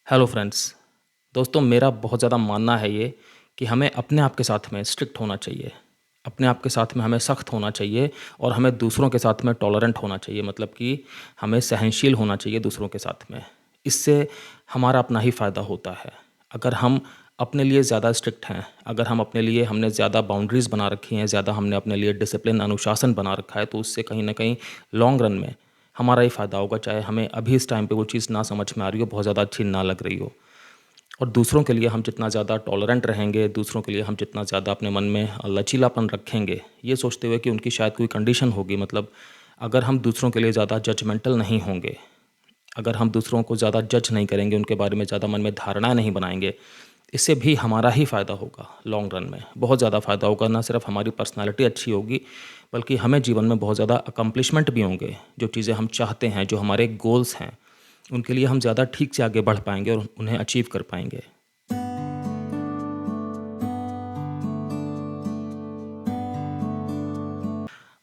Hello friends. दोस्तों, मेरा बहुत ज़्यादा मानना है ये कि हमें अपने आप के साथ में स्ट्रिक्ट होना चाहिए। अपने आप के साथ में हमें सख्त होना चाहिए और हमें दूसरों के साथ में टॉलरेंट होना चाहिए, मतलब कि हमें सहनशील होना चाहिए दूसरों के साथ में। इससे हमारा अपना ही फ़ायदा होता है। अगर हम अपने लिए ज़्यादा स्ट्रिक्ट हैं, अगर हम अपने लिए हमने ज़्यादा बाउंड्रीज़ बना रखी हैं, ज़्यादा हमने अपने लिए डिसिप्लिन अनुशासन बना रखा है, तो उससे कहीं न कहीं लॉन्ग रन में हमारा ही फ़ायदा होगा। चाहे हमें अभी इस टाइम पे वो चीज़ ना समझ में आ रही हो, बहुत ज़्यादा अच्छी ना लग रही हो। और दूसरों के लिए हम जितना ज़्यादा टॉलरेंट रहेंगे, दूसरों के लिए हम जितना ज़्यादा अपने मन में लचीलापन रखेंगे, ये सोचते हुए कि उनकी शायद कोई कंडीशन होगी, मतलब अगर हम दूसरों के लिए ज़्यादा जजमेंटल नहीं होंगे, अगर हम दूसरों को ज़्यादा जज नहीं करेंगे, उनके बारे में ज़्यादा मन में धारणाएँ नहीं बनाएँगे, इससे भी हमारा ही फ़ायदा होगा लॉन्ग रन में, बहुत ज़्यादा फ़ायदा होगा। ना सिर्फ हमारी पर्सनैलिटी अच्छी होगी, बल्कि हमें जीवन में बहुत ज़्यादा अकम्प्लिशमेंट भी होंगे। जो चीज़ें हम चाहते हैं, जो हमारे गोल्स हैं, उनके लिए हम ज़्यादा ठीक से आगे बढ़ पाएँगे और उन्हें अचीव कर पाएँगे।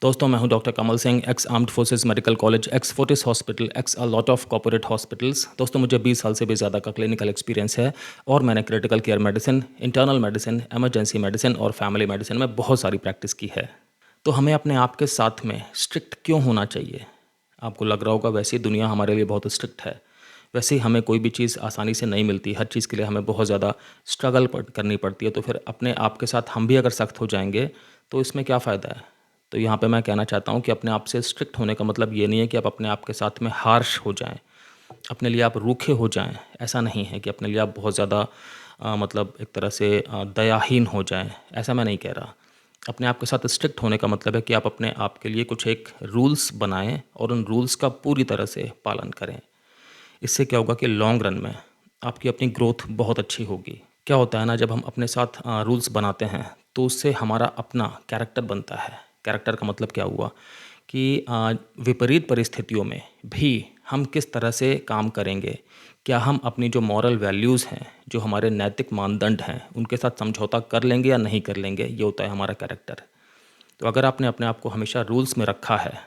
दोस्तों, मैं हूं doctor Kamal Singh, x armed forces medical college, x Fortis hospital, x a lot of corporate hospitals. दोस्तों, मुझे 20 साल से भी ज़्यादा का क्लिनिकल एक्सपीरियंस है और मैंने critical care medicine, internal medicine, emergency medicine और फैमिली मेडिसिन में बहुत सारी प्रैक्टिस की है। तो हमें अपने आप के साथ में स्ट्रिक्ट क्यों होना चाहिए? आपको लग रहा होगा वैसे ही दुनिया हमारे लिए बहुत स्ट्रिक्ट है। वैसे ही हमें कोई भी चीज़ आसानी से नहीं मिलती, हर चीज़ के लिए हमें बहुत ज़्यादा स्ट्रगल करनी पड़ती है। तो फिर अपने आप के साथ हम भी अगर सख्त हो जाएंगे तो इसमें क्या फ़ायदा है? तो यहाँ पे मैं कहना चाहता हूँ कि अपने आप से स्ट्रिक्ट होने का मतलब ये नहीं है कि आप अपने आप के साथ में हार्श हो जाएं, अपने लिए आप रूखे हो जाएं। ऐसा नहीं है कि अपने लिए आप बहुत ज़्यादा मतलब एक तरह से दयाहीन हो जाएं, ऐसा मैं नहीं कह रहा। अपने आप के साथ स्ट्रिक्ट होने का मतलब है कि आप अपने आप के लिए कुछ एक रूल्स बनाएं और उन रूल्स का पूरी तरह से पालन करें। इससे क्या होगा कि लॉन्ग रन में आपकी अपनी ग्रोथ बहुत अच्छी होगी। क्या होता है ना, जब हम अपने साथ रूल्स बनाते हैं तो उससे हमारा अपना कैरेक्टर बनता है। कैरेक्टर का मतलब क्या हुआ कि विपरीत परिस्थितियों में भी हम किस तरह से काम करेंगे। क्या हम अपनी जो मॉरल वैल्यूज़ हैं, जो हमारे नैतिक मानदंड हैं, उनके साथ समझौता कर लेंगे या नहीं कर लेंगे, ये होता है हमारा कैरेक्टर। तो अगर आपने अपने आप को हमेशा रूल्स में रखा है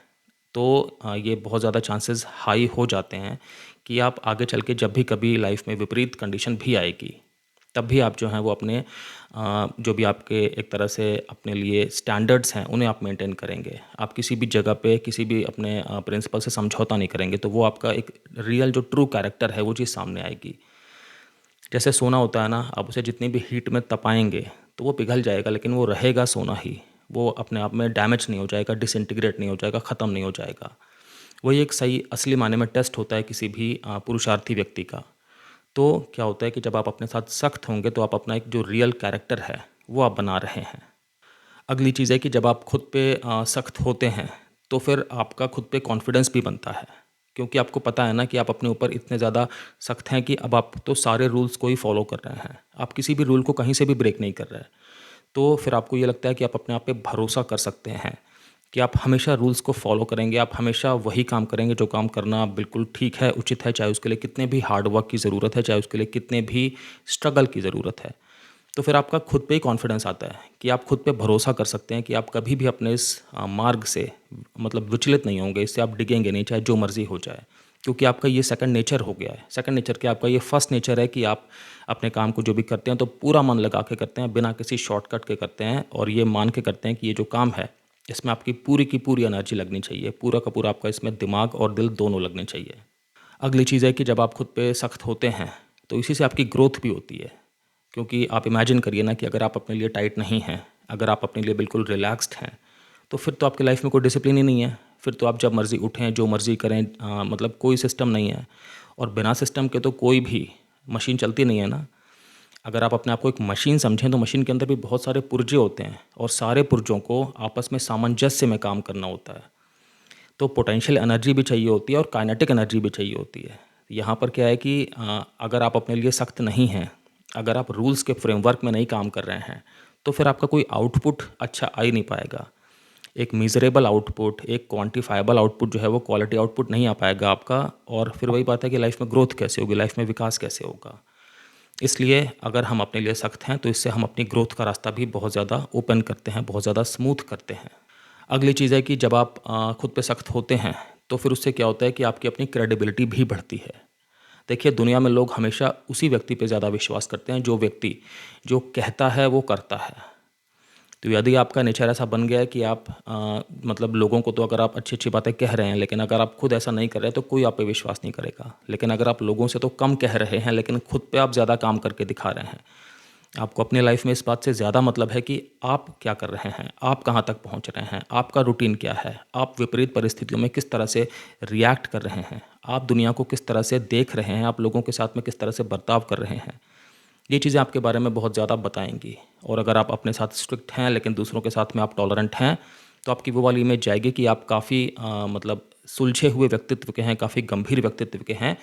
तो ये बहुत ज़्यादा चांसेस हाई हो जाते हैं कि आप आगे चल के जब भी कभी लाइफ में विपरीत कंडीशन भी आएगी, तब भी आप जो हैं वो अपने जो भी आपके एक तरह से अपने लिए स्टैंडर्ड्स हैं उन्हें आप मेंटेन करेंगे। आप किसी भी जगह पे किसी भी अपने प्रिंसिपल से समझौता नहीं करेंगे, तो वो आपका एक रियल जो ट्रू कैरेक्टर है वो चीज़ सामने आएगी। जैसे सोना होता है ना, आप उसे जितनी भी हीट में तपाएंगे तो वो पिघल जाएगा, लेकिन वो रहेगा सोना ही। वो अपने आप में डैमेज नहीं हो जाएगा, डिसइंटीग्रेट नहीं हो जाएगा, ख़त्म नहीं हो जाएगा। वही एक सही असली मायने में टेस्ट होता है किसी भी पुरुषार्थी व्यक्ति का। तो क्या होता है कि जब आप अपने साथ सख्त होंगे तो आप अपना एक जो रियल कैरेक्टर है वो आप बना रहे हैं। अगली चीज़ है कि जब आप खुद पे सख्त होते हैं तो फिर आपका खुद पे कॉन्फिडेंस भी बनता है, क्योंकि आपको पता है ना कि आप अपने ऊपर इतने ज़्यादा सख्त हैं कि अब आप तो सारे रूल्स को ही फॉलो कर रहे हैं, आप किसी भी रूल को कहीं से भी ब्रेक नहीं कर रहे। तो फिर आपको ये लगता है कि आप अपने आप पे भरोसा कर सकते हैं कि आप हमेशा रूल्स को फॉलो करेंगे, आप हमेशा वही काम करेंगे जो काम करना बिल्कुल ठीक है, उचित है, चाहे उसके लिए कितने भी हार्ड वर्क की ज़रूरत है, चाहे उसके लिए कितने भी स्ट्रगल की ज़रूरत है। तो फिर आपका खुद पे ही कॉन्फिडेंस आता है कि आप खुद पे भरोसा कर सकते हैं कि आप कभी भी अपने इस मार्ग से मतलब विचलित नहीं होंगे, इससे आप डिगेंगे नहीं, चाहे जो मर्ज़ी हो जाए। क्योंकि आपका ये सेकंड नेचर हो गया है। सेकंड नेचर क्या, आपका ये फर्स्ट नेचर है कि आप अपने काम को जो भी करते हैं तो पूरा मन लगा के करते हैं, बिना किसी शॉर्टकट के करते हैं और ये मान के करते हैं कि ये जो काम है इसमें आपकी पूरी की पूरी एनर्जी लगनी चाहिए, पूरा का पूरा आपका इसमें दिमाग और दिल दोनों लगने चाहिए। अगली चीज़ है कि जब आप खुद पे सख्त होते हैं तो इसी से आपकी ग्रोथ भी होती है। क्योंकि आप इमेजिन करिए ना कि अगर आप अपने लिए टाइट नहीं हैं, अगर आप अपने लिए बिल्कुल रिलैक्स्ड हैं, तो फिर तो आपकी लाइफ में कोई डिसिप्लिन ही नहीं है। फिर तो आप जब मर्ज़ी उठें, जो मर्ज़ी करें, मतलब कोई सिस्टम नहीं है। और बिना सिस्टम के तो कोई भी मशीन चलती नहीं है ना। अगर आप अपने आप को एक मशीन समझें तो मशीन के अंदर भी बहुत सारे पुर्जे होते हैं और सारे पुर्जों को आपस में सामंजस्य में काम करना होता है। तो पोटेंशियल एनर्जी भी चाहिए होती है और काइनेटिक एनर्जी भी चाहिए होती है। यहाँ पर क्या है कि अगर आप अपने लिए सख्त नहीं हैं, अगर आप रूल्स के फ्रेमवर्क में नहीं काम कर रहे हैं, तो फिर आपका कोई आउटपुट अच्छा आ ही नहीं पाएगा। एक मीज़रेबल आउटपुट, एक क्वांटिफाइबल आउटपुट जो है वो क्वालिटी आउटपुट नहीं आ पाएगा आपका। और फिर वही बात है कि लाइफ में ग्रोथ कैसे होगी, लाइफ में विकास कैसे होगा। इसलिए अगर हम अपने लिए सख्त हैं तो इससे हम अपनी ग्रोथ का रास्ता भी बहुत ज़्यादा ओपन करते हैं, बहुत ज़्यादा स्मूथ करते हैं। अगली चीज़ है कि जब आप खुद पे सख्त होते हैं तो फिर उससे क्या होता है कि आपकी अपनी क्रेडिबिलिटी भी बढ़ती है। देखिए, दुनिया में लोग हमेशा उसी व्यक्ति पे ज़्यादा विश्वास करते हैं, जो व्यक्ति जो कहता है वो करता है। तो यदि आपका नेचर ऐसा बन गया है कि आप मतलब लोगों को तो अगर आप अच्छी-अच्छी बातें कह रहे हैं, लेकिन अगर आप खुद ऐसा नहीं कर रहे, तो कोई आप पे विश्वास नहीं करेगा। लेकिन अगर आप लोगों से तो कम कह रहे हैं, लेकिन खुद पे आप ज़्यादा काम करके दिखा रहे हैं। आपको अपनी लाइफ में इस बात से ज़्यादा मतलब है कि आप क्या कर रहे हैं, आप कहाँ तक पहुँच रहे हैं, आपका रूटीन क्या है, आप विपरीत परिस्थितियों में किस तरह से रिएक्ट कर रहे हैं, आप दुनिया को किस तरह से देख रहे हैं, आप लोगों के साथ में किस तरह से बर्ताव कर रहे हैं। ये चीज़ें आपके बारे में बहुत ज़्यादा बताएंगी। और अगर आप अपने साथ स्ट्रिक्ट हैं लेकिन दूसरों के साथ में आप टॉलरेंट हैं, तो आपकी वो वाली इमेज जाएगी कि आप काफ़ी मतलब सुलझे हुए व्यक्तित्व के हैं, काफ़ी गंभीर व्यक्तित्व के हैं,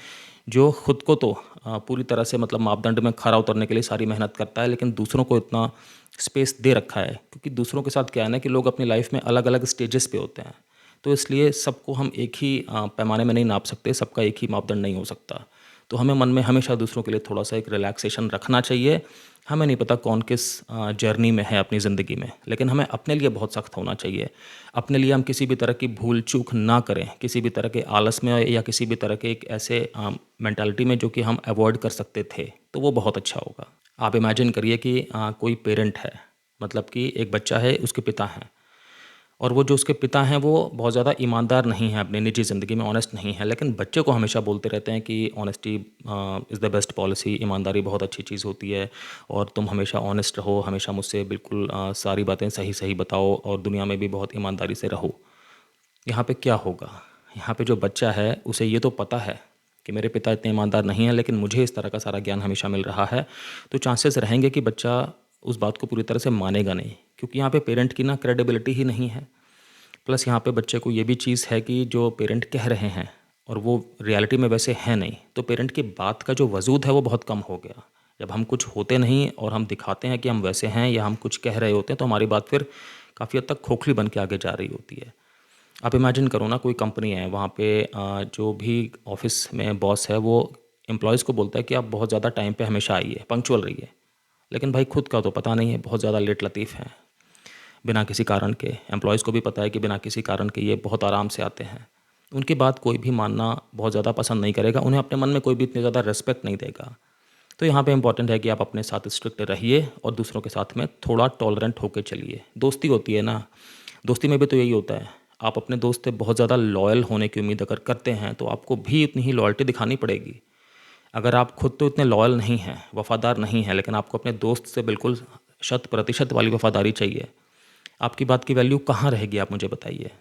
जो खुद को तो पूरी तरह से मतलब मापदंड में खरा उतरने के लिए सारी मेहनत करता है, लेकिन दूसरों को इतना स्पेस दे रखा है। क्योंकि दूसरों के साथ क्या है ना कि लोग अपनी लाइफ में अलग अलग स्टेजेस पे होते हैं, तो इसलिए सबको हम एक ही पैमाने में नहीं नाप सकते, सबका एक ही मापदंड नहीं हो सकता। तो हमें मन में हमेशा दूसरों के लिए थोड़ा-सा एक रिलैक्सेशन रखना चाहिए। हमें नहीं पता कौन किस जर्नी में है अपनी ज़िंदगी में, लेकिन हमें अपने लिए बहुत सख्त होना चाहिए। अपने लिए हम किसी भी तरह की भूल-चूक ना करें, किसी भी तरह के आलस में या किसी भी तरह के एक ऐसे मेंटालिटी में जो कि हम अवॉइड कर सकते थे, तो वो बहुत अच्छा होगा। आप इमेजिन करिए कि कोई पेरेंट है, मतलब कि एक बच्चा है, उसके पिता हैं। और वो जो उसके पिता हैं वो बहुत ज़्यादा ईमानदार नहीं हैं, अपनी निजी ज़िंदगी में ऑनेस्ट नहीं है, लेकिन बच्चे को हमेशा बोलते रहते हैं कि honesty is the best policy, ईमानदारी बहुत अच्छी चीज़ होती है और तुम हमेशा ऑनेस्ट रहो, हमेशा मुझसे बिल्कुल सारी बातें सही सही बताओ और दुनिया में भी बहुत ईमानदारी से रहो। यहाँ पे क्या होगा? यहाँ पे जो बच्चा है उसे ये तो पता है कि मेरे पिता इतने ईमानदार नहीं हैं, लेकिन मुझे इस तरह का सारा ज्ञान हमेशा मिल रहा है, तो चांसेस रहेंगे कि बच्चा उस बात को पूरी तरह से मानेगा नहीं, क्योंकि यहाँ पे पेरेंट की ना क्रेडिबिलिटी ही नहीं है। प्लस यहाँ पे बच्चे को ये भी चीज़ है कि जो पेरेंट कह रहे हैं और वो रियलिटी में वैसे है नहीं, तो पेरेंट की बात का जो वजूद है वो बहुत कम हो गया। जब हम कुछ होते नहीं और हम दिखाते हैं कि हम वैसे हैं या हम कुछ कह रहे होते हैं, तो हमारी बात फिर काफ़ी हद तक खोखली बन के आगे जा रही होती है। आप इमेजिन करो ना, कोई कंपनी है, वहाँ पे जो भी ऑफिस में बॉस है वो एम्प्लॉयज़ को बोलता है कि आप बहुत ज़्यादा टाइम पे हमेशा आइए, पंक्चुअल रहिए, लेकिन भाई खुद का तो पता नहीं है, बहुत ज़्यादा लेट लतीफ़ हैं बिना किसी कारण के। एम्प्लॉयज़ को भी पता है कि बिना किसी कारण के ये बहुत आराम से आते हैं। उनकी बात कोई भी मानना बहुत ज़्यादा पसंद नहीं करेगा, उन्हें अपने मन में कोई भी इतनी ज़्यादा रिस्पेक्ट नहीं देगा। तो यहाँ पे इम्पॉर्टेंट है कि आप अपने साथ स्ट्रिक्ट रहिए और दूसरों के साथ में थोड़ा टॉलरेंट होकर चलिए। दोस्ती होती है ना, दोस्ती में भी तो यही होता है। आप अपने दोस्त से बहुत ज़्यादा लॉयल होने की उम्मीद अगर करते हैं, तो आपको भी उतनी ही लॉयल्टी दिखानी पड़ेगी। अगर आप खुद तो इतने लॉयल नहीं हैं, वफ़ादार नहीं हैं, लेकिन आपको अपने दोस्त से बिल्कुल शत प्रतिशत वाली वफ़ादारी चाहिए, आपकी बात की वैल्यू कहाँ रहेगी, आप मुझे बताइए।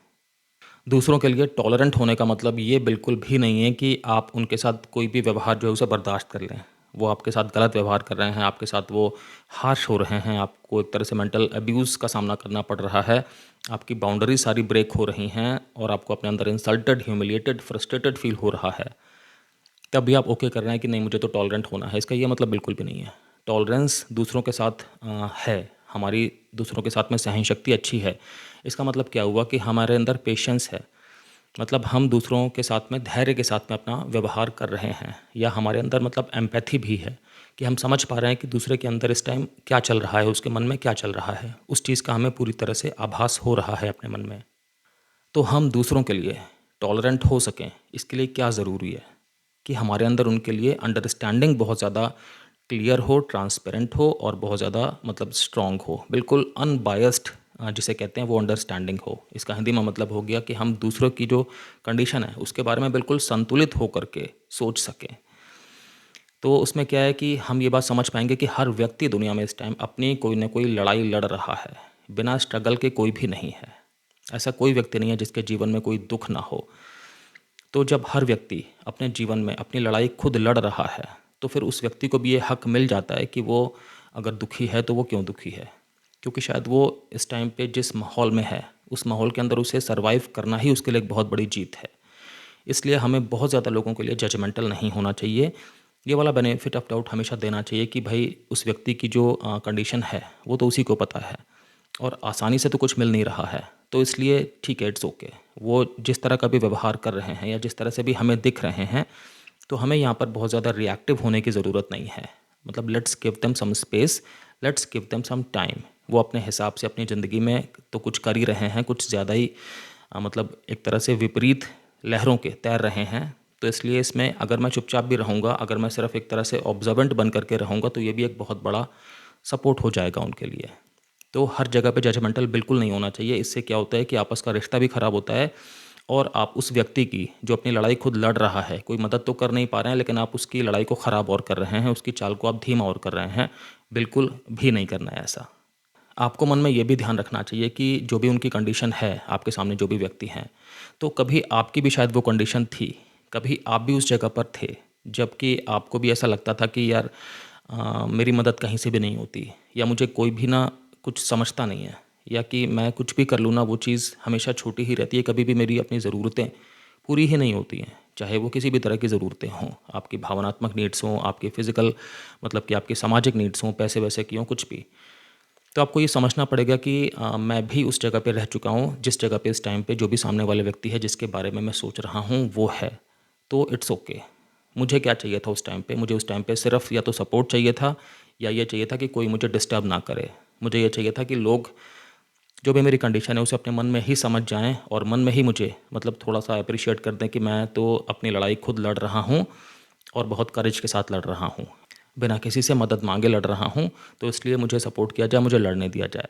दूसरों के लिए टॉलरेंट होने का मतलब ये बिल्कुल भी नहीं है कि आप उनके साथ कोई भी व्यवहार जो है उसे बर्दाश्त कर लें। वो आपके साथ गलत व्यवहार कर रहे हैं, आपके साथ वो हार्श हो रहे हैं, आपको एक तरह से मेंटल अब्यूज़ का सामना करना पड़ रहा है, आपकी बाउंड्री सारी ब्रेक हो रही हैं और आपको अपने अंदर इंसल्टेड, ह्यूमिलिएटेड, फ्रस्ट्रेटेड फील हो रहा है। तब भी आप ओके कर रहे हैं कि नहीं, मुझे तो टॉलरेंट होना है, इसका ये मतलब बिल्कुल भी नहीं है। टॉलरेंस दूसरों के साथ है, हमारी दूसरों के साथ में सहनशक्ति अच्छी है। इसका मतलब क्या हुआ कि हमारे अंदर पेशेंस है, मतलब हम दूसरों के साथ में धैर्य के साथ में अपना व्यवहार कर रहे हैं, या हमारे अंदर मतलब एम्पैथी भी है कि हम समझ पा रहे हैं कि दूसरे के अंदर इस टाइम क्या चल रहा है, उसके मन में क्या चल रहा है, उस चीज़ का हमें पूरी तरह से आभास हो रहा है अपने मन में। तो हम दूसरों के लिए टॉलरेंट हो सकें, इसके लिए क्या ज़रूरी है कि हमारे अंदर उनके लिए अंडरस्टैंडिंग बहुत ज़्यादा क्लियर हो, ट्रांसपेरेंट हो और बहुत ज़्यादा मतलब स्ट्रॉन्ग हो, बिल्कुल अनबायस्ड जिसे कहते हैं वो अंडरस्टैंडिंग हो। इसका हिंदी में मतलब हो गया कि हम दूसरों की जो कंडीशन है उसके बारे में बिल्कुल संतुलित होकर के सोच सकें। तो उसमें क्या है कि हम ये बात समझ पाएंगे कि हर व्यक्ति दुनिया में इस टाइम अपनी कोई ना कोई लड़ाई लड़ रहा है, बिना स्ट्रगल के कोई भी नहीं है। ऐसा कोई व्यक्ति नहीं है जिसके जीवन में कोई दुख ना हो। तो जब हर व्यक्ति अपने जीवन में अपनी लड़ाई खुद लड़ रहा है, तो फिर उस व्यक्ति को भी ये हक मिल जाता है कि वो अगर दुखी है तो वो क्यों दुखी है, क्योंकि शायद वो इस टाइम पे जिस माहौल में है उस माहौल के अंदर उसे सरवाइव करना ही उसके लिए एक बहुत बड़ी जीत है। इसलिए हमें बहुत ज़्यादा लोगों के लिए जजमेंटल नहीं होना चाहिए। ये वाला बेनिफिट ऑफ डाउट हमेशा देना चाहिए कि भाई उस व्यक्ति की जो कंडीशन है वो तो उसी को पता है और आसानी से तो कुछ मिल नहीं रहा है, तो इसलिए ठीक है, इट्स ओके। वो जिस तरह का भी व्यवहार कर रहे हैं या जिस तरह से भी हमें दिख रहे हैं, तो हमें यहाँ पर बहुत ज़्यादा रिएक्टिव होने की ज़रूरत नहीं है। मतलब let's give them some space, let's give them some time. वो अपने हिसाब से अपनी ज़िंदगी में तो कुछ कर ही रहे हैं, कुछ ज़्यादा ही मतलब एक तरह से विपरीत लहरों के तैर रहे हैं, तो इसलिए इसमें अगर मैं चुपचाप भी रहूँगा, अगर मैं सिर्फ एक तरह से ऑब्जर्वेंट बन करके रहूँगा, तो ये भी एक बहुत बड़ा सपोर्ट हो जाएगा उनके लिए। तो हर जगह पे जजमेंटल बिल्कुल नहीं होना चाहिए। इससे क्या होता है कि आपस का रिश्ता भी ख़राब होता है और आप उस व्यक्ति की जो अपनी लड़ाई खुद लड़ रहा है, कोई मदद तो कर नहीं पा रहे हैं, लेकिन आप उसकी लड़ाई को ख़राब और कर रहे हैं, उसकी चाल को आप धीमा और कर रहे हैं। बिल्कुल भी नहीं करना है ऐसा। आपको मन में ये भी ध्यान रखना चाहिए कि जो भी उनकी कंडीशन है, आपके सामने जो भी व्यक्ति हैं, तो कभी आपकी भी शायद वो कंडीशन थी, कभी आप भी उस जगह पर थे, जबकि आपको भी ऐसा लगता था कि यार मेरी मदद कहीं से भी नहीं होती, या मुझे कोई भी ना कुछ समझता नहीं है, या कि मैं कुछ भी कर लूँ ना वो चीज़ हमेशा छोटी ही रहती है, कभी भी मेरी अपनी ज़रूरतें पूरी ही नहीं होती हैं, चाहे वो किसी भी तरह की ज़रूरतें हों, आपकी भावनात्मक नीड्स हों, आपकी फ़िज़िकल मतलब कि आपकी सामाजिक नीड्स हों, पैसे वैसे की हों, कुछ भी। तो आपको ये समझना पड़ेगा कि मैं भी उस जगह पे रह चुका हूँ, जिस जगह पे इस टाइम पे जो भी सामने वाले व्यक्ति है जिसके बारे में मैं सोच रहा हूँ वो है। तो इट्स ओके। मुझे क्या चाहिए था उस टाइम पे? मुझे उस टाइम पे सिर्फ़ या तो सपोर्ट चाहिए था, या ये चाहिए था कि कोई मुझे डिस्टर्ब ना करे। मुझे ये चाहिए था कि लोग जो भी मेरी कंडीशन है उसे अपने मन में ही समझ जाएँ और मन में ही मुझे मतलब थोड़ा-सा एप्रिशिएट कर दें कि मैं तो अपनी लड़ाई खुद लड़ रहा हूँ और बहुत करेज के साथ लड़ रहा हूँ। बिना किसी से मदद माँगे लड़ रहा हूँ, तो इसलिए मुझे सपोर्ट किया जाए, मुझे लड़ने दिया जाए।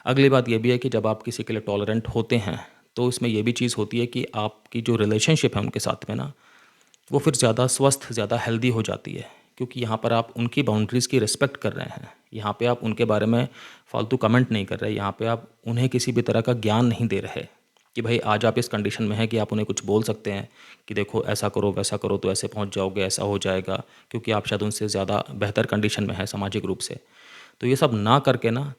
अगली बात ये भी है कि जब आप किसी के लिए टॉलरेंट होते हैं, तो इसमें ये भी चीज़ होती है कि आपकी जो रिलेशनशिप है उनके साथ में ना, वो फिर ज़्यादा स्वस्थ, ज़्यादा हेल्दी हो जाती है। क्योंकि यहाँ पर आप उनकी बाउंड्रीज़ की रिस्पेक्ट कर रहे हैं। यहाँ पे आप उनके बारे में फ़ालतू कमेंट नहीं कर रहे। यहाँ पे आप उन्हें किसी भी तरह का ज्ञान नहीं दे रहे कि भाई आज आप इस कंडीशन में हैं कि आप उन्हें कुछ बोल सकते हैं कि देखो ऐसा करो, वैसा करो तो ऐसे पहुँच जाओगे, ऐसा हो जाएगा। क्योंकि आप शायद उनसे ज़्यादा बेहतर कंडीशन में हैं सामाजिक रूप से। तो ये सब ना करके ना,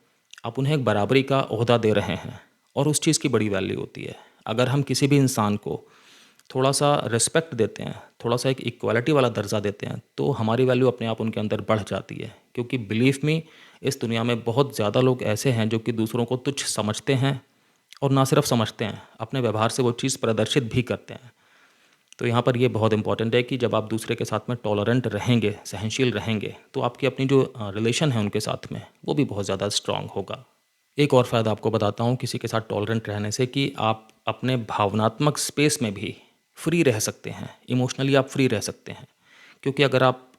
आप उन्हें एक बराबरी का ओहदा दे रहे हैं और उस चीज़ की बड़ी वैल्यू होती है। अगर हम किसी भी इंसान को थोड़ा-सा रिस्पेक्ट देते हैं, थोड़ा-सा एक इक्वालिटी वाला दर्जा देते हैं, तो हमारी वैल्यू अपने आप उनके अंदर बढ़ जाती है। क्योंकि बिलीव मी, इस दुनिया में बहुत ज़्यादा लोग ऐसे हैं जो कि दूसरों को तुच्छ समझते हैं और ना सिर्फ समझते हैं, अपने व्यवहार से वो चीज़ प्रदर्शित भी करते हैं। तो यहाँ पर ये बहुत इंपॉर्टेंट है कि जब आप दूसरे के साथ में टॉलरेंट रहेंगे, सहनशील रहेंगे, तो आपकी अपनी जो रिलेशन है उनके साथ में, वो भी बहुत ज़्यादा स्ट्रॉन्ग होगा। एक और फ़ायदा आपको बताता हूँ किसी के साथ टॉलरेंट रहने से, कि आप अपने भावनात्मक स्पेस में भी फ्री रह सकते हैं, इमोशनली आप फ्री रह सकते हैं। क्योंकि अगर आप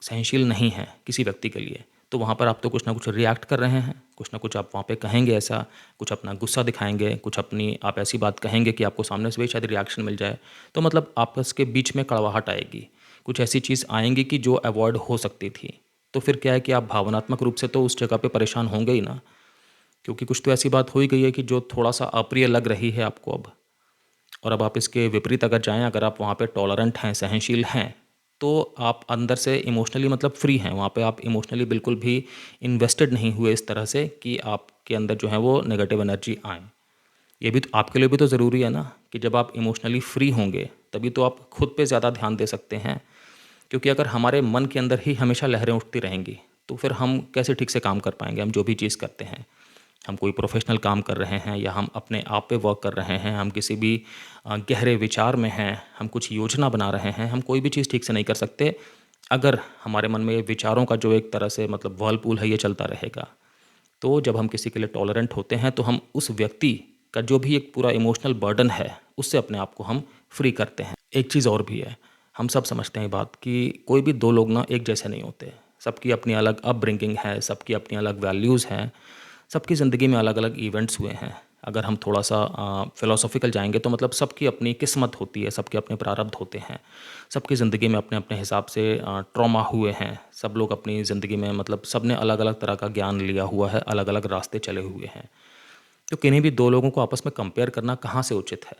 सहनशील नहीं हैं किसी व्यक्ति के लिए, तो वहाँ पर आप तो कुछ ना कुछ रिएक्ट कर रहे हैं, कुछ ना कुछ आप वहाँ पे कहेंगे ऐसा, कुछ अपना गुस्सा दिखाएंगे, कुछ अपनी आप ऐसी बात कहेंगे कि आपको सामने से भी शायद रिएक्शन मिल जाए। तो मतलब आपस के बीच में कड़वाहट आएगी, कुछ ऐसी चीज़ आएंगी कि जो अवॉइड हो सकती थी। तो फिर क्या है कि आप भावनात्मक रूप से तो उस जगह पे परेशान होंगे ही ना, क्योंकि कुछ तो ऐसी बात हो ही गई है कि जो थोड़ा-सा अप्रिय लग रही है आपको अब। और अब आप इसके विपरीत अगर जाएँ, अगर आप वहाँ पे टॉलरेंट हैं, सहनशील हैं, तो आप अंदर से इमोशनली मतलब फ्री हैं। वहाँ पे आप इमोशनली बिल्कुल भी इन्वेस्टेड नहीं हुए इस तरह से कि आपके अंदर जो है वो नेगेटिव एनर्जी आए। ये भी तो आपके लिए भी तो ज़रूरी है ना, कि जब आप इमोशनली फ्री होंगे, तभी तो आप खुद पे ज़्यादा ध्यान दे सकते हैं। क्योंकि अगर हमारे मन के अंदर ही हमेशा लहरें उठती रहेंगी, तो फिर हम कैसे ठीक से काम कर पाएँगे, हम जो भी चीज़ करते हैं। हम कोई प्रोफ़ेशनल काम कर रहे हैं या हम अपने आप पे वर्क कर रहे हैं, हम किसी भी गहरे विचार में हैं, हम कुछ योजना बना रहे हैं, हम कोई भी चीज़ ठीक से नहीं कर सकते, अगर हमारे मन में ये विचारों का जो एक तरह से मतलब व्हर्लपूल है, ये चलता रहेगा। तो जब हम किसी के लिए टॉलरेंट होते हैं, तो हम उस व्यक्ति का जो भी एक पूरा इमोशनल बर्डन है, उससे अपने आप को हम फ्री करते हैं। एक चीज़ और भी है, हम सब समझते हैं ये बात कि कोई भी 2 लोग ना एक जैसे नहीं होते। सबकी अपनी अलग अपब्रिंगिंग है, सबकी अपनी अलग वैल्यूज़ हैं, सबकी ज़िंदगी में अलग-अलग इवेंट्स हुए हैं। अगर हम थोड़ा-सा फ़िलॉसॉफ़िकल जाएँगे, तो मतलब सबकी अपनी किस्मत होती है, सबके अपने प्रारब्ध होते हैं। सबकी ज़िंदगी में अपने-अपने हिसाब से ट्रॉमा हुए हैं। सब लोग अपनी ज़िंदगी में मतलब सबने अलग-अलग तरह का ज्ञान लिया हुआ है, अलग-अलग रास्ते चले हुए हैं। तो किन्हीं भी 2 लोगों को आपस में कंपेयर करना कहाँ से उचित है?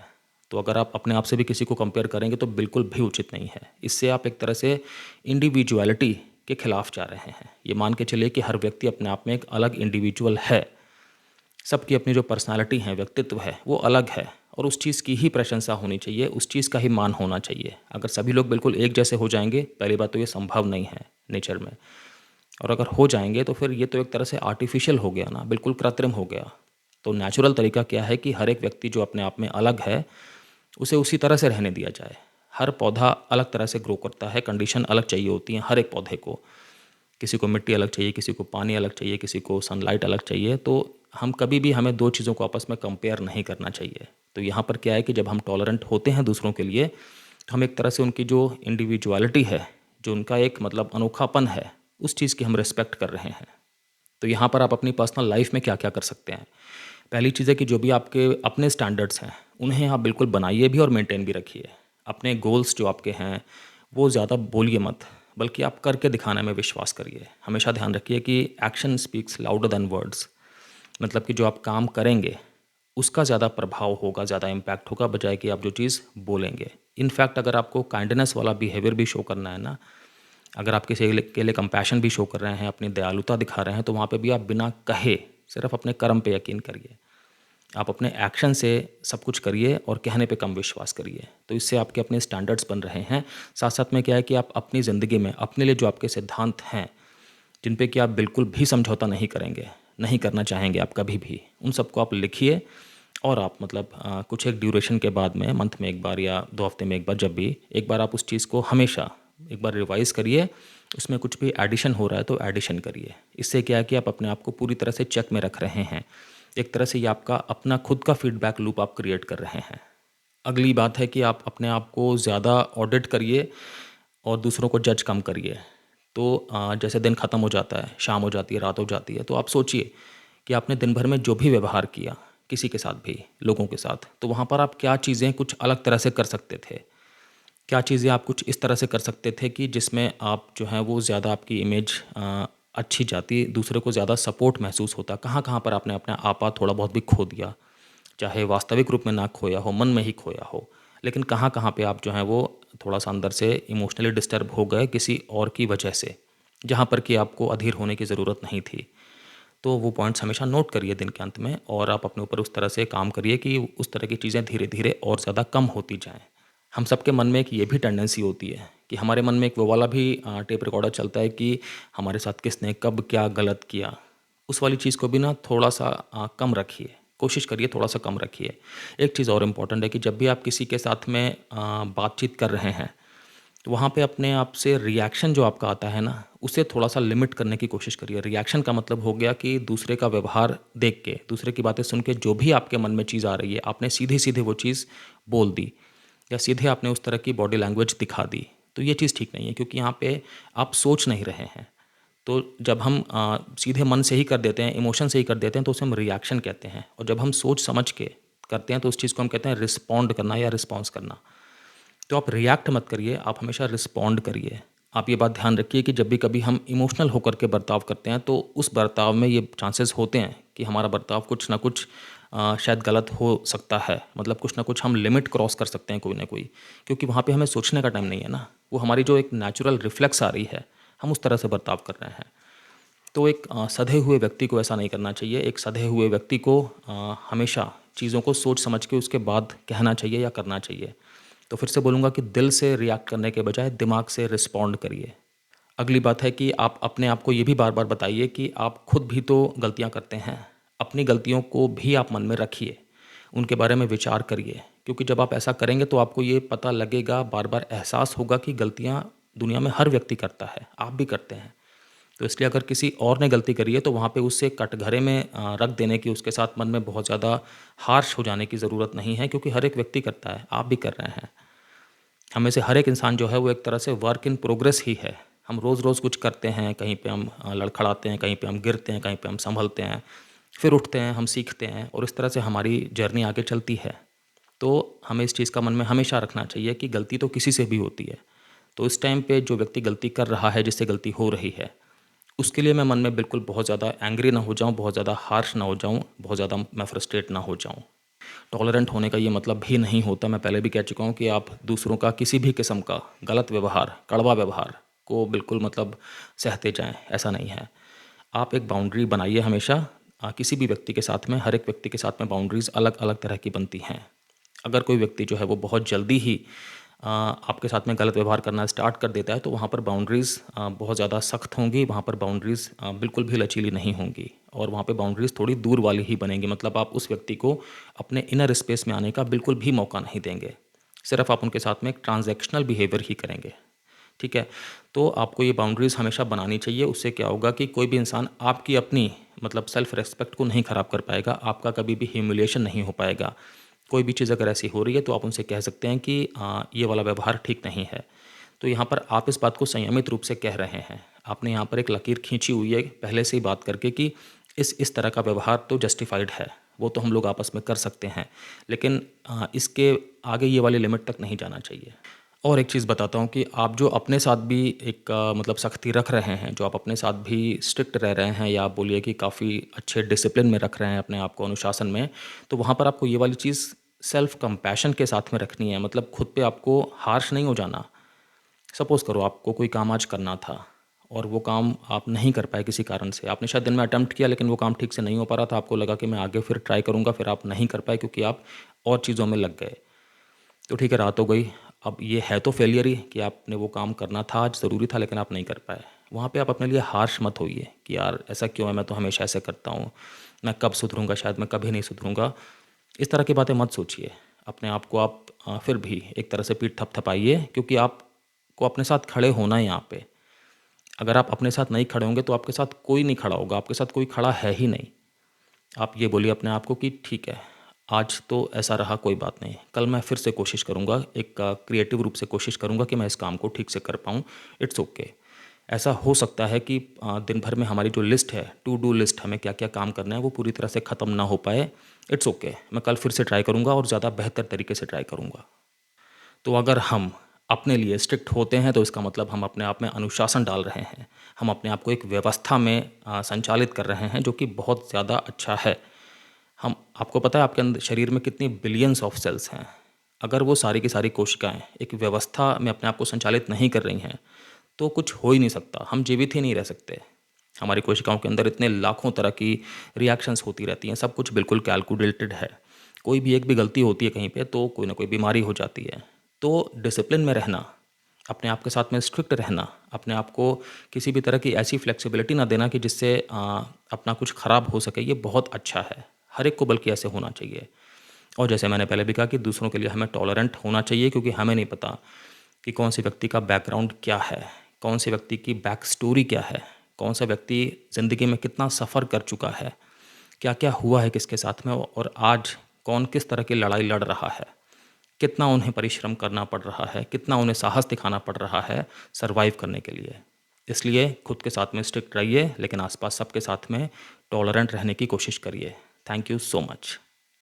तो अगर आप अपने आप से भी किसी को कंपेयर करेंगे, तो बिल्कुल भी उचित नहीं है। इससे आप एक तरह से इंडिविजुअलिटी के खिलाफ जा रहे हैं। ये मान के चलिए कि हर व्यक्ति अपने आप में एक अलग इंडिविजुअल है। सबकी अपनी जो पर्सनैलिटी है, व्यक्तित्व है, वो अलग है और उस चीज़ की ही प्रशंसा होनी चाहिए, उस चीज़ का ही मान होना चाहिए। अगर सभी लोग बिल्कुल एक जैसे हो जाएँगे, पहली बात तो ये संभव नहीं है नेचर में, और अगर हो जाएँगे तो फिर ये तो एक तरह से आर्टिफ़िशियल हो गया ना, बिल्कुल कृत्रिम हो गया। तो नेचुरल तरीका क्या है कि हर एक व्यक्ति जो अपने आप में अलग है, उसे उसी तरह से रहने दिया जाए। हर पौधा अलग तरह से ग्रो करता है, कंडीशन अलग चाहिए होती है हर एक पौधे को। किसी को मिट्टी अलग चाहिए, किसी को पानी अलग चाहिए, किसी को सनलाइट अलग चाहिए। तो हम कभी भी हमें 2 चीज़ों को आपस में कंपेयर नहीं करना चाहिए। तो यहाँ पर क्या है कि जब हम टॉलरेंट होते हैं दूसरों के लिए, हम एक तरह से उनकी जो इंडिविजुअलिटी है, जो उनका एक मतलब अनोखापन है, उस चीज़ की हम रिस्पेक्ट कर रहे हैं। तो यहाँ पर आप अपनी पर्सनल लाइफ में क्या-क्या कर सकते हैं? पहली चीज़ है कि जो भी आपके अपने स्टैंडर्ड्स हैं, उन्हें आप बिल्कुल बनाइए भी और मेंटेन भी रखिए। अपने गोल्स जो आपके हैं, वो ज़्यादा बोलिए मत, बल्कि आप करके दिखाने में विश्वास करिए। हमेशा ध्यान रखिए कि action speaks louder than words. मतलब कि जो आप काम करेंगे, उसका ज़्यादा प्रभाव होगा, ज़्यादा इम्पैक्ट होगा, बजाय कि आप जो चीज़ बोलेंगे। इनफैक्ट अगर आपको काइंडनेस वाला बिहेवियर भी शो करना है ना, अगर आप किसी के लिए कंपैशन भी शो कर रहे हैं, अपनी दयालुता दिखा रहे हैं, तो वहाँ पे भी आप बिना कहे सिर्फ अपने कर्म पे यकीन करिए। आप अपने एक्शन से सब कुछ करिए और कहने पे कम विश्वास करिए। तो इससे आपके अपने स्टैंडर्ड्स बन रहे हैं। साथ-साथ में क्या है कि आप अपनी ज़िंदगी में अपने लिए जो आपके सिद्धांत हैं, जिन पे कि आप बिल्कुल भी समझौता नहीं करेंगे, नहीं करना चाहेंगे आप कभी भी, उन सबको आप लिखिए और आप मतलब कुछ एक ड्यूरेशन के बाद में, मंथ में 1 बार या 2 हफ्ते में 1 बार, जब भी एक बार आप उस चीज़ को हमेशा एक बार रिवाइज़ करिए। उसमें कुछ भी एडिशन हो रहा है तो एडिशन करिए। इससे क्या है कि आप अपने आप को पूरी तरह से चेक में रख रहे हैं। एक तरह से ये आपका अपना खुद का फीडबैक लूप आप क्रिएट कर रहे हैं। अगली बात है कि आप अपने आप को ज़्यादा ऑडिट करिए और दूसरों को जज कम करिए। तो जैसे दिन ख़त्म हो जाता है, शाम हो जाती है, रात हो जाती है, तो आप सोचिए कि आपने दिन भर में जो भी व्यवहार किया, किसी के साथ भी, लोगों के साथ, तो वहाँ पर आप क्या चीज़ें कुछ अलग तरह से कर सकते थे? क्या चीज़ें आप कुछ इस तरह से कर सकते थे कि जिसमें आप जो है वो ज़्यादा आपकी इमेज अच्छी जाती, दूसरे को ज़्यादा सपोर्ट महसूस होता? कहाँ-कहाँ पर आपने अपना आपा थोड़ा बहुत भी खो दिया? चाहे वास्तविक रूप में ना खोया हो, मन में ही खोया हो, लेकिन कहाँ-कहाँ पे आप जो हैं वो थोड़ा-सा अंदर से इमोशनली डिस्टर्ब हो गए किसी और की वजह से, जहाँ पर कि आपको अधीर होने की ज़रूरत नहीं थी। तो वो पॉइंट्स हमेशा नोट करिए दिन के अंत में और आप अपने ऊपर उस तरह से काम करिए कि उस तरह की चीज़ें धीरे-धीरे और ज़्यादा कम होती जाएँ। हम सबके मन में एक ये भी टेंडेंसी होती है कि हमारे मन में एक वो वाला भी टेप रिकॉर्डर चलता है कि हमारे साथ किसने कब क्या गलत किया। उस वाली चीज़ को भी ना थोड़ा-सा कम रखिए, कोशिश करिए थोड़ा-सा कम रखिए। एक चीज़ और इम्पोर्टेंट है कि जब भी आप किसी के साथ में बातचीत कर रहे हैं, तो वहाँ पे अपने आप से रिएक्शन जो आपका आता है ना, उसे थोड़ा-सा लिमिट करने की कोशिश करिए। रिएक्शन का मतलब हो गया कि दूसरे का व्यवहार देख के, दूसरे की बातें सुन के जो भी आपके मन में चीज़ आ रही है, आपने सीधे-सीधे वो चीज़ बोल दी या सीधे आपने उस तरह की बॉडी लैंग्वेज दिखा दी। तो ये चीज़ ठीक नहीं है, क्योंकि यहाँ पे आप सोच नहीं रहे हैं। तो जब हम सीधे मन से ही कर देते हैं, इमोशन से ही कर देते हैं, तो उसे हम रिएक्शन कहते हैं, और जब हम सोच समझ के करते हैं तो उस चीज़ को हम कहते हैं रिस्पॉन्ड करना या रिस्पॉन्स करना। तो आप रिएक्ट मत करिए, आप हमेशा रिस्पॉन्ड करिए। आप ये बात ध्यान रखिए कि जब भी कभी हम इमोशनल होकर के बर्ताव करते हैं, तो उस बर्ताव में ये चांसेस होते हैं कि हमारा बर्ताव कुछ ना कुछ शायद गलत हो सकता है। मतलब कुछ ना कुछ हम लिमिट क्रॉस कर सकते हैं कोई ना कोई, क्योंकि वहाँ पे हमें सोचने का टाइम नहीं है ना। वो हमारी जो एक नेचुरल रिफ्लेक्स आ रही है, हम उस तरह से बर्ताव कर रहे हैं। तो एक सधे हुए व्यक्ति को ऐसा नहीं करना चाहिए। एक सधे हुए व्यक्ति को हमेशा चीज़ों को सोच समझ के उसके बाद कहना चाहिए या करना चाहिए। तो फिर से बोलूँगा कि दिल से रिएक्ट करने के बजाय दिमाग से रिस्पॉन्ड करिए। अगली बात है कि आप अपने आप को ये भी बार-बार बताइए कि आप खुद भी तो गलतियाँ करते हैं। अपनी गलतियों को भी आप मन में रखिए, उनके बारे में विचार करिए, क्योंकि जब आप ऐसा करेंगे तो आपको ये पता लगेगा, बार-बार एहसास होगा कि गलतियाँ दुनिया में हर व्यक्ति करता है, आप भी करते हैं। तो इसलिए अगर किसी और ने गलती करी है तो वहाँ पे उसे कटघरे में रख देने की, उसके साथ मन में बहुत ज़्यादा हार्श हो जाने की ज़रूरत नहीं है, क्योंकि हर एक व्यक्ति करता है, आप भी कर रहे हैं। हम में से हर एक इंसान जो है वो एक तरह से वर्क इन प्रोग्रेस ही है। हम रोज़-रोज़ कुछ करते हैं, कहीं पे हम लड़खड़ाते हैं, कहीं पे हम गिरते हैं, कहीं पे हम संभलते हैं, फिर उठते हैं, हम सीखते हैं और इस तरह से हमारी जर्नी आगे चलती है। तो हमें इस चीज़ का मन में हमेशा रखना चाहिए कि गलती तो किसी से भी होती है। तो इस टाइम पे जो व्यक्ति गलती कर रहा है, जिससे गलती हो रही है, उसके लिए मैं मन में बिल्कुल बहुत ज़्यादा एंग्री ना हो जाऊँ, बहुत ज़्यादा हार्श ना हो जाऊँ, बहुत ज़्यादा मैं फ्रस्ट्रेट ना हो जाऊँ। टॉलरेंट होने का ये मतलब भी नहीं होता, मैं पहले भी कह चुका हूँ, कि आप दूसरों का किसी भी किस्म का गलत व्यवहार, कड़वा व्यवहार को बिल्कुल मतलब सहते जाएँ, ऐसा नहीं है। आप एक बाउंड्री बनाइए हमेशा। किसी भी व्यक्ति के साथ में, हर एक व्यक्ति के साथ में बाउंड्रीज़ अलग-अलग तरह की बनती हैं। अगर कोई व्यक्ति जो है वो बहुत जल्दी ही आपके साथ में गलत व्यवहार करना स्टार्ट कर देता है, तो वहाँ पर बाउंड्रीज़ बहुत ज़्यादा सख्त होंगी, वहाँ पर बाउंड्रीज़ बिल्कुल भी लचीली नहीं होंगी और वहाँ पे बाउंड्रीज़ थोड़ी दूर वाली ही बनेंगी। मतलब आप उस व्यक्ति को अपने इनर स्पेस में आने का बिल्कुल भी मौका नहीं देंगे। सिर्फ़ आप उनके साथ में एक ट्रांज़ैक्शनल बिहेवियर ही करेंगे, ठीक है? तो आपको ये बाउंड्रीज़ हमेशा बनानी चाहिए। उससे क्या होगा कि कोई भी इंसान आपकी अपनी मतलब सेल्फ़ रिस्पेक्ट को नहीं ख़राब कर पाएगा, आपका कभी भी ह्यूमिलिएशन नहीं हो पाएगा। कोई भी चीज़ अगर ऐसी हो रही है तो आप उनसे कह सकते हैं कि ये वाला व्यवहार ठीक नहीं है। तो यहाँ पर आप इस बात को संयमित रूप से कह रहे हैं। आपने यहाँ पर एक लकीर खींची हुई है पहले से ही बात करके कि इस तरह का व्यवहार तो जस्टिफाइड है, वो तो हम लोग आपस में कर सकते हैं, लेकिन इसके आगे ये वाली लिमिट तक नहीं जाना चाहिए। और एक चीज़ बताता हूँ कि आप जो अपने साथ भी एक मतलब सख्ती रख रहे हैं, जो आप अपने साथ भी स्ट्रिक्ट रह रहे हैं, या आप बोलिए कि काफ़ी अच्छे डिसिप्लिन में रख रहे हैं अपने आप को, अनुशासन में, तो वहाँ पर आपको ये वाली चीज़ सेल्फ कंपैशन के साथ में रखनी है। मतलब खुद पे आपको हार्श नहीं हो जाना। सपोज़ करो आपको कोई काम आज करना था और वो काम आप नहीं कर पाए किसी कारण से। आपने शायद दिन में अटेम्प्ट किया लेकिन वो काम ठीक से नहीं हो पा रहा था। आपको लगा कि मैं आगे फिर ट्राई करूँगा, फिर आप नहीं कर पाए क्योंकि आप और चीज़ों में लग गए। तो ठीक है, रात हो गई। अब ये है तो फेलियर ही कि आपने वो काम करना था, आज ज़रूरी था लेकिन आप नहीं कर पाए। वहाँ पे आप अपने लिए हार्श मत होइए कि यार ऐसा क्यों है, मैं तो हमेशा ऐसे करता हूँ, मैं कब सुधरूँगा, शायद मैं कभी नहीं सुधरूँगा। इस तरह की बातें मत सोचिए। अपने आप को आप फिर भी एक तरह से पीठ थपथपाइए, क्योंकि आपको अपने साथ खड़े होना है यहाँ पे। अगर आप अपने साथ नहीं खड़े होंगे तो आपके साथ कोई नहीं खड़ा होगा, आपके साथ कोई खड़ा है ही नहीं। आप ये बोलिए अपने आप को कि ठीक है, आज तो ऐसा रहा, कोई बात नहीं, कल मैं फिर से कोशिश करूँगा, एक क्रिएटिव रूप से कोशिश करूँगा कि मैं इस काम को ठीक से कर पाऊँ। It's okay. ऐसा हो सकता है कि दिन भर में हमारी जो लिस्ट है, टू डू लिस्ट, हमें क्या क्या काम करना है, वो पूरी तरह से ख़त्म ना हो पाए। इट्स ओके, मैं कल फिर से ट्राई करूँगा और ज़्यादा बेहतर तरीके से ट्राई करूँगा। तो अगर हम अपने लिए स्ट्रिक्ट होते हैं तो इसका मतलब हम अपने आप में अनुशासन डाल रहे हैं, हम अपने आप को एक व्यवस्था में संचालित कर रहे हैं, जो कि बहुत ज़्यादा अच्छा है। हम आपको पता है आपके अंदर शरीर में कितनी बिलियंस ऑफ सेल्स हैं। अगर वो सारी की सारी कोशिकाएं एक व्यवस्था में अपने आप को संचालित नहीं कर रही हैं तो कुछ हो ही नहीं सकता, हम जीवित ही नहीं रह सकते। हमारी कोशिकाओं के अंदर इतने लाखों तरह की रिएक्शंस होती रहती हैं, सब कुछ बिल्कुल कैलकुलेटेड है। कोई भी एक भी गलती होती है कहीं पे तो कोई ना कोई बीमारी हो जाती है। तो डिसिप्लिन में रहना, अपने आप के साथ में स्ट्रिक्ट रहना, अपने आप को किसी भी तरह की ऐसी फ्लेक्सिबिलिटी ना देना कि जिससे अपना कुछ ख़राब हो सके, ये बहुत अच्छा है। हर एक को बल्कि ऐसे होना चाहिए। और जैसे मैंने पहले भी कहा कि दूसरों के लिए हमें टॉलरेंट होना चाहिए, क्योंकि हमें नहीं पता कि कौन से व्यक्ति का बैकग्राउंड क्या है, कौन से व्यक्ति की बैक स्टोरी क्या है, कौन सा व्यक्ति ज़िंदगी में कितना सफ़र कर चुका है, क्या क्या हुआ है किसके साथ में, और आज कौन किस तरह की लड़ाई लड़ रहा है, कितना उन्हें परिश्रम करना पड़ रहा है, कितना उन्हें साहस दिखाना पड़ रहा है सरवाइव करने के लिए। इसलिए खुद के साथ में स्ट्रिक्ट रहिए, लेकिन आसपास सबके साथ में टॉलरेंट रहने की कोशिश करिए। Thank you so much.